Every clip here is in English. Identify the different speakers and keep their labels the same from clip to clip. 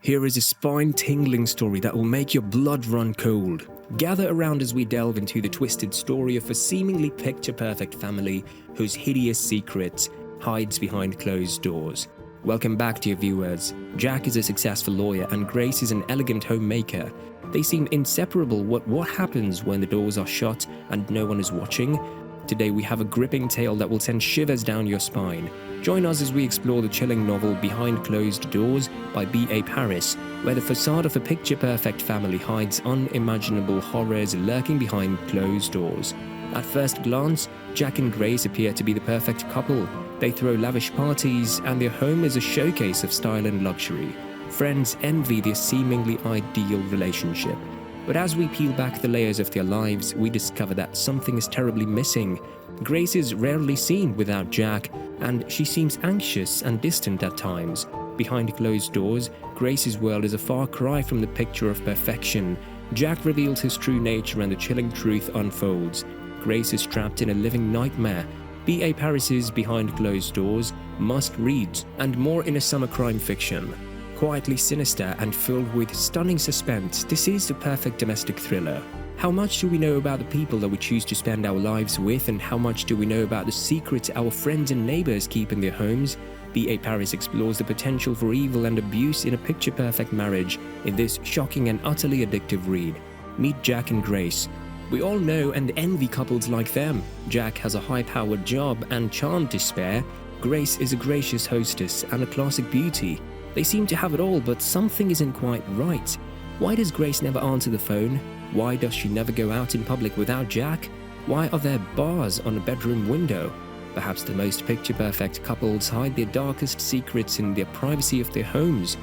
Speaker 1: Here is a spine-tingling story that will make your blood run cold. Gather around as we delve into the twisted story of a seemingly picture-perfect family whose hideous secret hides behind closed doors. Welcome back, dear viewers. Jack is a successful lawyer and Grace is an elegant homemaker. They seem inseparable. What happens when the doors are shut and no one is watching? Today we have a gripping tale that will send shivers down your spine. Join us as we explore the chilling novel Behind Closed Doors by B.A. Paris, where the facade of a picture-perfect family hides unimaginable horrors lurking behind closed doors. At first glance, Jack and Grace appear to be the perfect couple. They throw lavish parties, and their home is a showcase of style and luxury. Friends envy their seemingly ideal relationship. But as we peel back the layers of their lives, we discover that something is terribly missing. Grace is rarely seen without Jack, and she seems anxious and distant at times. Behind closed doors, Grace's world is a far cry from the picture of perfection. Jack reveals his true nature and the chilling truth unfolds. Grace is trapped in a living nightmare. B.A. Paris's Behind Closed Doors, must read, and more in a summer crime fiction. Quietly sinister and filled with stunning suspense, this is the perfect domestic thriller. How much do we know about the people that we choose to spend our lives with, and how much do we know about the secrets our friends and neighbors keep in their homes? B.A. Paris explores the potential for evil and abuse in a picture-perfect marriage in this shocking and utterly addictive read. Meet Jack and Grace. We all know and envy couples like them. Jack has a high-powered job and charm to spare. Grace is a gracious hostess and a classic beauty. They seem to have it all, but something isn't quite right. Why does Grace never answer the phone? Why does she never go out in public without Jack? Why are there bars on a bedroom window? Perhaps the most picture-perfect couples hide their darkest secrets in the privacy of their homes.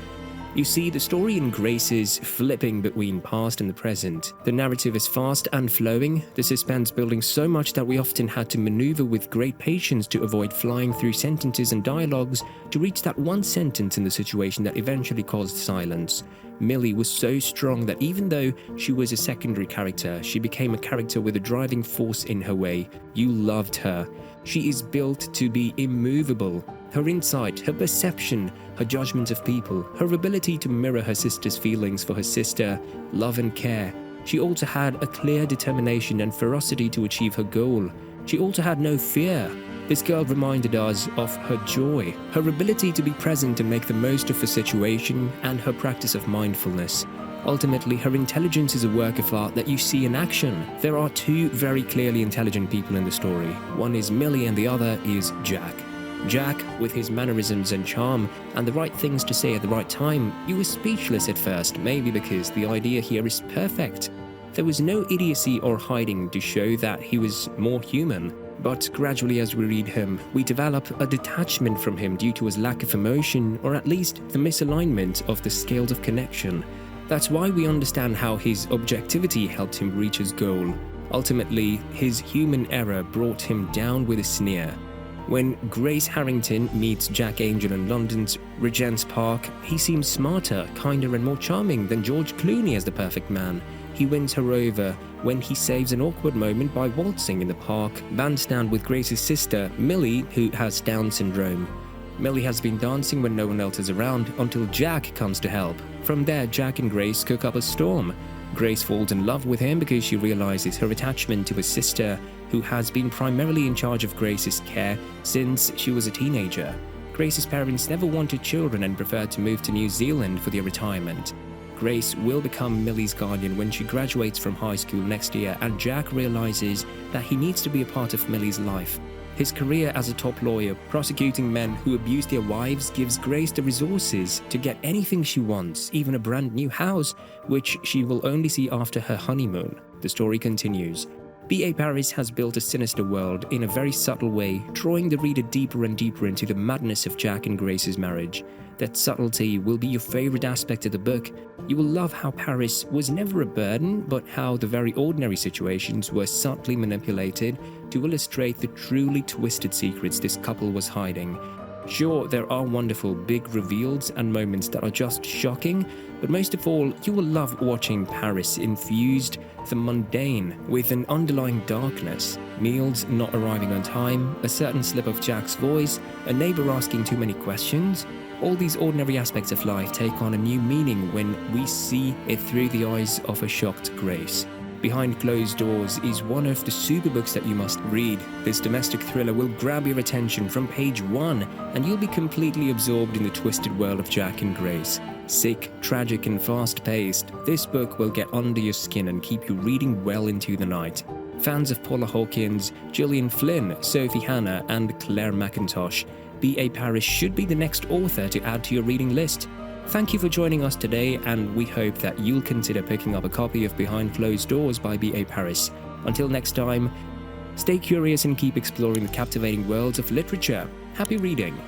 Speaker 1: You see, the story in Grace is flipping between past and the present. The narrative is fast and flowing, the suspense building so much that we often had to maneuver with great patience to avoid flying through sentences and dialogues to reach that one sentence in the situation that eventually caused silence. Millie was so strong that even though she was a secondary character, she became a character with a driving force in her way. You loved her. She is built to be immovable. Her insight, her perception, her judgment of people, her ability to mirror her sister's feelings for her sister, love and care. She also had a clear determination and ferocity to achieve her goal. She also had no fear. This girl reminded us of her joy, her ability to be present and make the most of a situation, and her practice of mindfulness. Ultimately, her intelligence is a work of art that you see in action. There are two very clearly intelligent people in the story. One is Millie and the other is Jack. Jack, with his mannerisms and charm, and the right things to say at the right time, you were speechless at first, maybe because the idea here is perfect. There was no idiocy or hiding to show that he was more human. But gradually as we read him, we develop a detachment from him due to his lack of emotion, or at least the misalignment of the scales of connection. That's why we understand how his objectivity helped him reach his goal. Ultimately, his human error brought him down with a sneer. When Grace Harrington meets Jack Angel in London's Regent's Park, he seems smarter, kinder and more charming than George Clooney as the perfect man. He wins her over when he saves an awkward moment by waltzing in the park bandstand with Grace's sister, Millie, who has Down syndrome. Millie has been dancing when no one else is around until Jack comes to help. From there, Jack and Grace cook up a storm. Grace falls in love with him because she realizes her attachment to his sister, who has been primarily in charge of Grace's care since she was a teenager. Grace's parents never wanted children and preferred to move to New Zealand for their retirement. Grace will become Millie's guardian when she graduates from high school next year, and Jack realizes that he needs to be a part of Millie's life. His career as a top lawyer prosecuting men who abuse their wives gives Grace the resources to get anything she wants, even a brand new house, which she will only see after her honeymoon. The story continues. B.A. Paris has built a sinister world in a very subtle way, drawing the reader deeper and deeper into the madness of Jack and Grace's marriage. That subtlety will be your favorite aspect of the book. You will love how Paris was never a burden, but how the very ordinary situations were subtly manipulated to illustrate the truly twisted secrets this couple was hiding. Sure, there are wonderful big reveals and moments that are just shocking, but most of all, you will love watching Paris infused the mundane with an underlying darkness. Meals not arriving on time, a certain slip of Jack's voice, a neighbor asking too many questions. All these ordinary aspects of life take on a new meaning when we see it through the eyes of a shocked Grace. Behind Closed Doors is one of the super books that you must read. This domestic thriller will grab your attention from page 1, and you'll be completely absorbed in the twisted world of Jack and Grace. Sick, tragic, and fast-paced, this book will get under your skin and keep you reading well into the night. Fans of Paula Hawkins, Gillian Flynn, Sophie Hannah, and Claire McIntosh, B.A. Paris should be the next author to add to your reading list. Thank you for joining us today, and we hope that you'll consider picking up a copy of Behind Closed Doors by B.A. Paris. Until next time, stay curious and keep exploring the captivating worlds of literature. Happy reading!